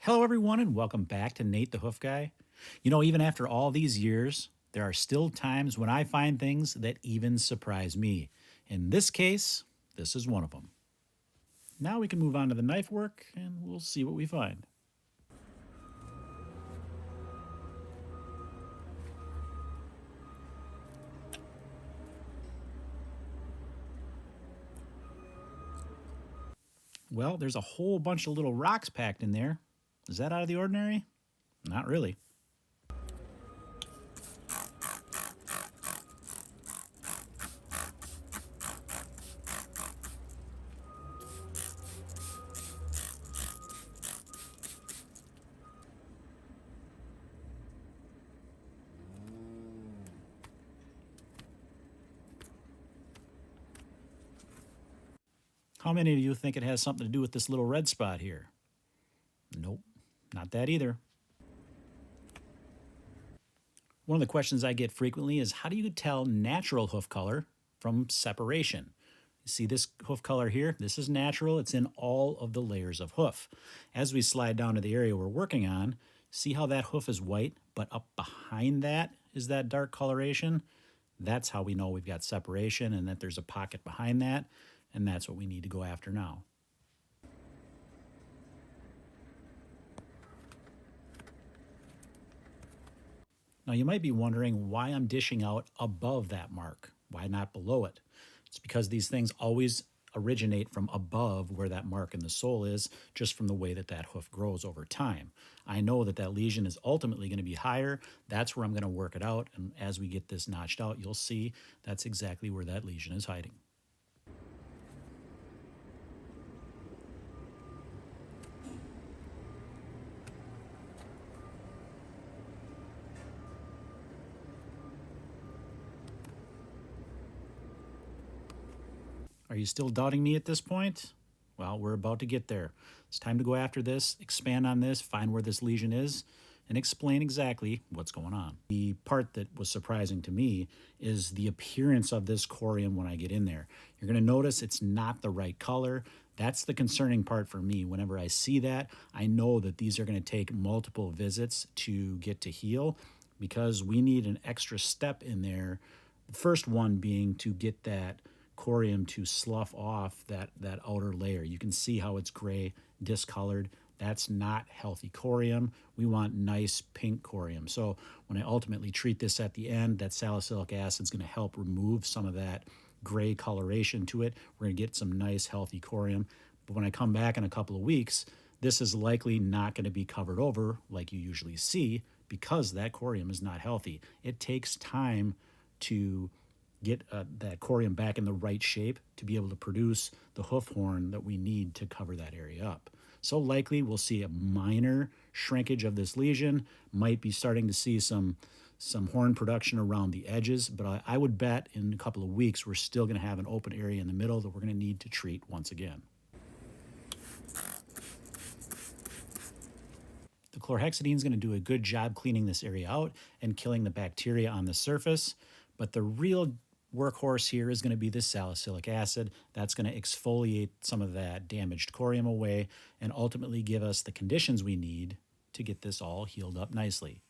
Hello, everyone, and welcome back to Nate the Hoof Guy. Even after all these years, there are still times when I find things that even surprise me. In this case, this is one of them. Now we can move on to the knife work, and we'll see what we find. Well, there's a whole bunch of little rocks packed in there. Is that out of the ordinary? Not really. How many of you think it has something to do with this little red spot here? Nope, not that either. One of the questions I get frequently is how do you tell natural hoof color from separation? You see this hoof color here? This is natural. It's in all of the layers of hoof. As we slide down to the area we're working on, see how that hoof is white, but up behind that is that dark coloration? That's how we know we've got separation and that there's a pocket behind that, and that's what we need to go after now. Now you might be wondering why I'm dishing out above that mark. Why not below it? It's because these things always originate from above where that mark in the sole is, just from the way that that hoof grows over time. I know that that lesion is ultimately going to be higher. That's where I'm going to work it out. And as we get this notched out, you'll see that's exactly where that lesion is hiding. Are you still doubting me at this point? Well, we're about to get there. It's time to go after this, expand on this, find where this lesion is, and explain exactly what's going on. The part that was surprising to me is the appearance of this corium when I get in there. You're going to notice it's not the right color. That's the concerning part for me. Whenever I see that, I know that these are going to take multiple visits to get to heal because we need an extra step in there. The first one being to get that corium to slough off that outer layer. You can see how it's gray, discolored. That's not healthy corium. We want nice pink corium. So when I ultimately treat this at the end, that salicylic acid is going to help remove some of that gray coloration to it. We're going to get some nice healthy corium. But when I come back in a couple of weeks, this is likely not going to be covered over like you usually see because that corium is not healthy. It takes time to get that corium back in the right shape to be able to produce the hoof horn that we need to cover that area up. So likely we'll see a minor shrinkage of this lesion, might be starting to see some horn production around the edges, but I would bet in a couple of weeks we're still going to have an open area in the middle that we're going to need to treat once again. The chlorhexidine is going to do a good job cleaning this area out and killing the bacteria on the surface, but the real workhorse here is going to be the salicylic acid. That's going to exfoliate some of that damaged corium away and ultimately give us the conditions we need to get this all healed up nicely.